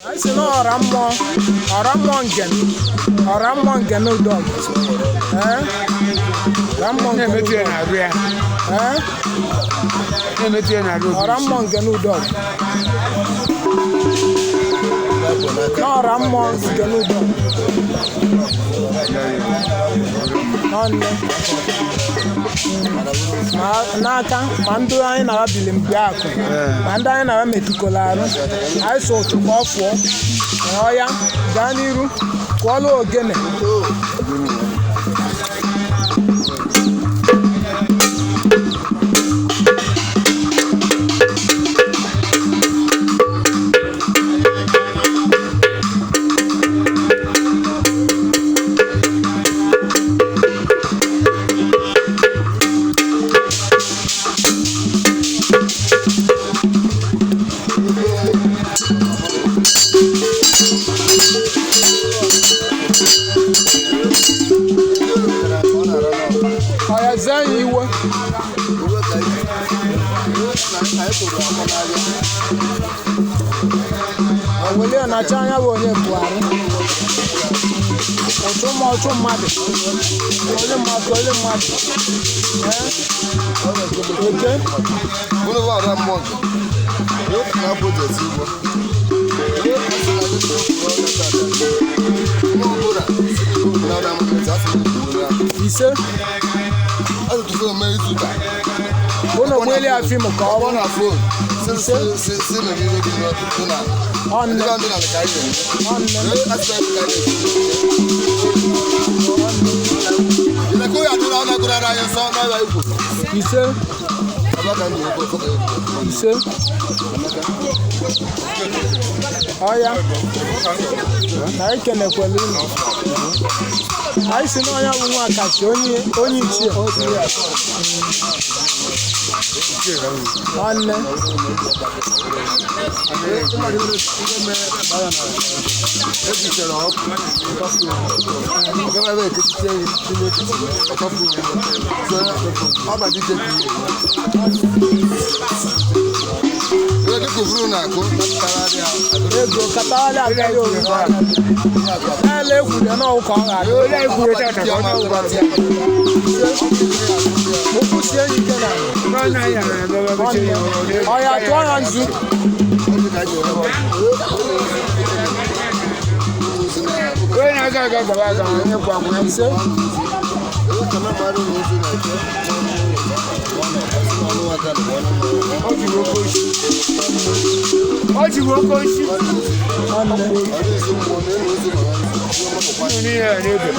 I say no Ramon Ngene. Ramon Ngene Udogu. Ramon Ngene Udogu. Ramon Ngene Udogu. No Ramon Ngene Udogu. N'aka ma ndị anyị na-abili mgbe akụ ma ndị anyị na-emetụkọla arụ anyị so otu ka ọ fụọ ọya gaa n'iru kụọla ogene Wele na chanya bụ onye Buhari otu mmadụ onye mmadụ oke Bunu var Ramon. Yok na projesi bu. Yok ise bunu mwele afimu ka ọ na phone. Se me video di no tuna. On na ka ile. Ile ko ya dura na kura ra yo so na la iku. Ise Oya na ekene kwelu anyị si n'ọnya bụ nwa akachi onye ichie nwanne ego katawali agaghị oyibo ele ekwuru n'ọkụ ọ ghara ole ekwuru tata ka ọ na-ụgwara okwu sie ike na ọya tụọ ya nzu onye na-aga aga gaba aga onye kwa nwa ise Oji woko isi. Ni ya nebe.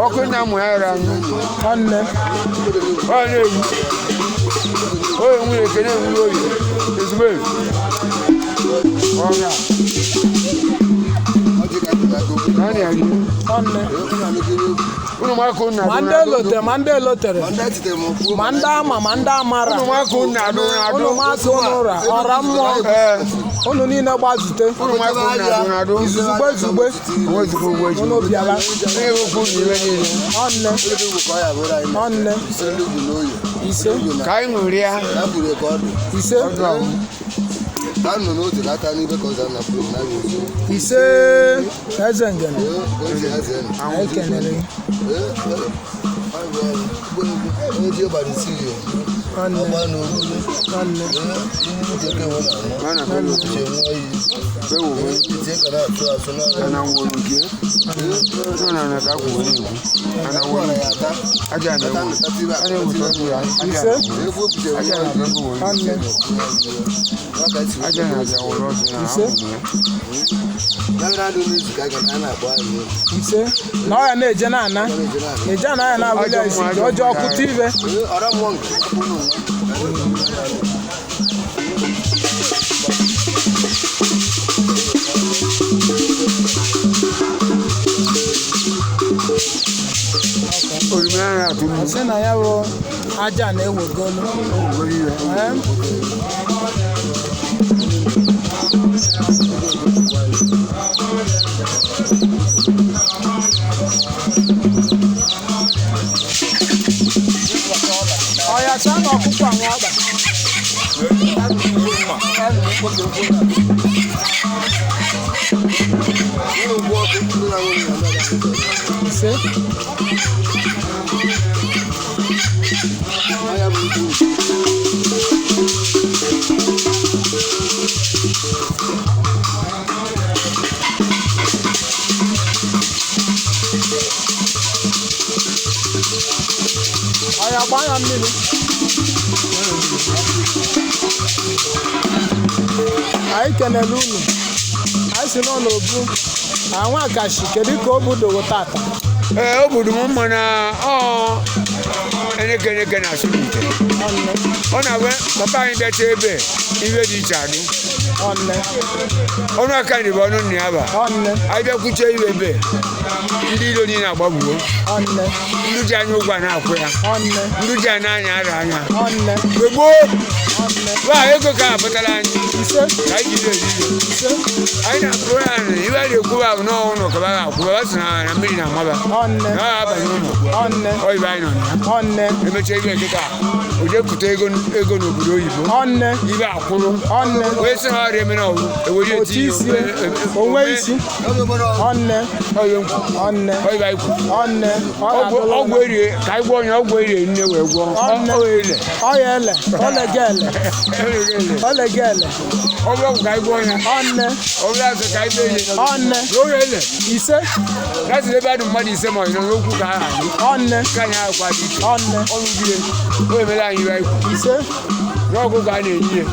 Oko na mu ara nyu. Anne. Ane wu. Oye mu ekene wu oyi. Ezumezu. Ọ̀rọ̀ nani ari onne unu mako na mande lotere manda amara unu mako na do unu mako nora orammo unu ni na gbazute unu mako na do izugbe unu biala ewo ku ni le ni onne ise kai nuria ise no te lata ni be cosa na ise Ngene ai kenere oje bari si yo anne mana ko lo je mo yi be wo mo je kana to asuna na wo nge na ka ko ni ana wo aja na wo ana wo to ya ise aja na wo anne aja na ja wo ro na ise ise na ọ ya na-eje na-ana eje na ya na-abụla isi ọjọọ ọkụta ibe ọsị na ya bụ aja na-ewegolu ise aya gbanya mmiri anyị kenele unu anyị si nọ n'obu anwa akashi kedu ka o budogo tata o budu m mma na eneke na asụmite ọ na-abụ papa anyị bịacha ebe iwe dị iche adụ ọnụ aka ndị bụ ọnụ nna ya ba anyị bịakwuche iwe ebe ndị ilo niile agbagbuo ndị ji anya ụgwọ na-akwụ ya ndị ji anya anya ara anya mgbe gboo ego ka apụtara anyị ka anyị jiri eriri anyị na-akpụrụ ya na iwe a na-ekwuba bụ n'ọnwụ ụlọ kaba ga-akwụba ba sị na mmiri na-amaba na ọ abanye ụlọ oyibo anyị nọ na ya emecha ibe nkịta o jee kute ego n'obodo oyibo ibe akwụrụ wee sị na ọrịa emere ọwụ ewere eti ọgwụ erie ka anyị gwọ onye ọgwụ erie nne wee gwọ ọya ele olegele ọgwụ ka anyị gwọ onye ọbụla azụ ka anyị bee ihe n'oge ele ise gasị ebe adụ mmadụ ise ma ọ nọ n'okwu ka ha ahụ ka anyị ahụkwa dị iche ọrụ bie o emere anyị iwe ikwu ise n'ọgwụ ka a na-enye ya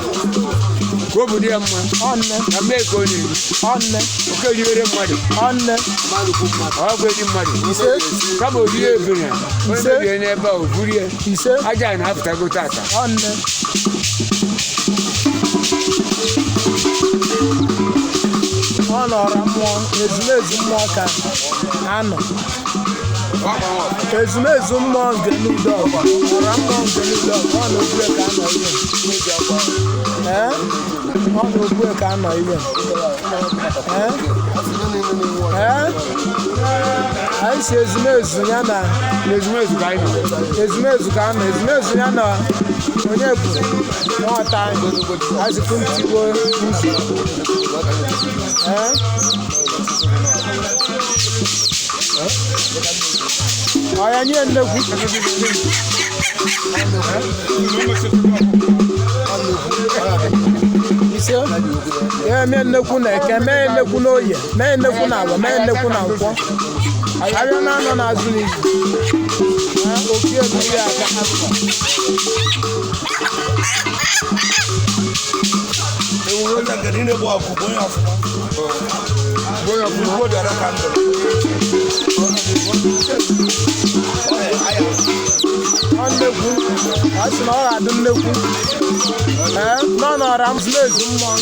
ka obodo ya mma na mmee ka ọ na-eri oke riwere mmadụ ọgwụ eji mmadụ kama orire ebere onye mebie n'ebe a o burie aja na-apụtago tata ọ nọrọ mmụọ ezumezu mmụọ ka anọ ezumezu mmụọ Ngene Udogu nọrọ mmụọ Ngene Udogu ọ na-ogbu ka anọ ihe anyị si ezumezu ya na ezumezu ka anyị nọ ezumezu ka anọ ezumezu ya na onye bụ nwata anyị azịkụ ntigbo ụzọ ọya nye nnekwu ise ya eme nnekwu na eke mee nnekwu na oye mee nnekwu na agwa mee nnekwu na nkwọ abịa na anọ n'azụ n'izu oke ebiri aka nnekwu a sị na ọ ga-adị nnekwu nọ n'ọra m ezu mmụọ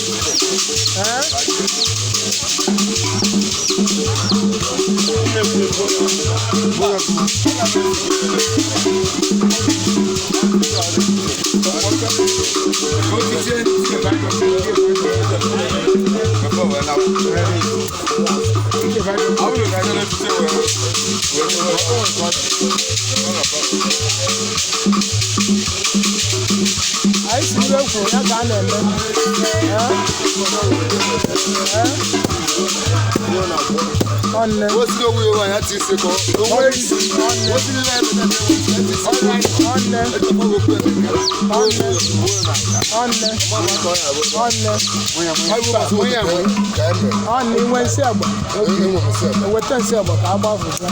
anyị si iwe kwuru ya ka a na-eme nwanne inwe nsị agba eweta nsị agba ka a gbafụta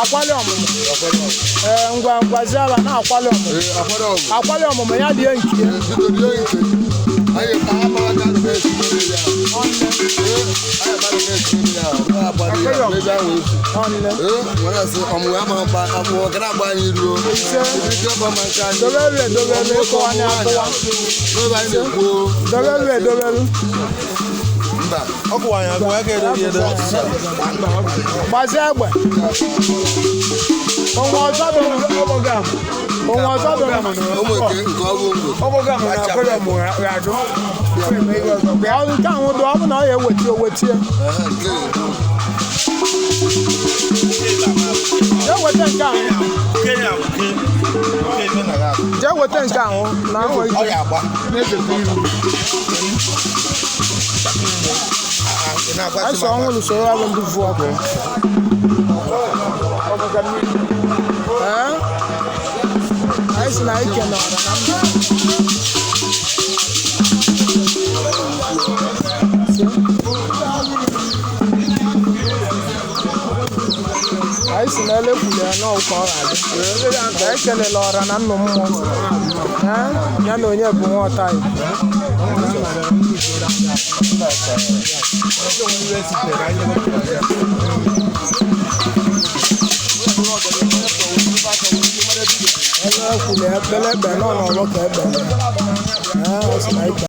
akwali ọmụmụ ngwa ngwazi ala na akwali ọmụmụ ya dị nke gbazie egbe onwe ọzọ onwe ọzọ dị na ọbụga m na akwere m radụ ọrụ nke ahụ dị ọ bụ na ọ ya ewetie jee weta nke ahụ na ahụ anyị sọ ọnwụrụ soro ọrụ ndị vu ọkụ anyị si na ike na ọra na mba anyị si na elekwuru ya n'ọkụ ọra dị anyị kelele ọra na nnụ mmụọ ya na onye bụ nwọta anyị ele kwuru ekpele ekpe n'ọnọdụ ka ekpele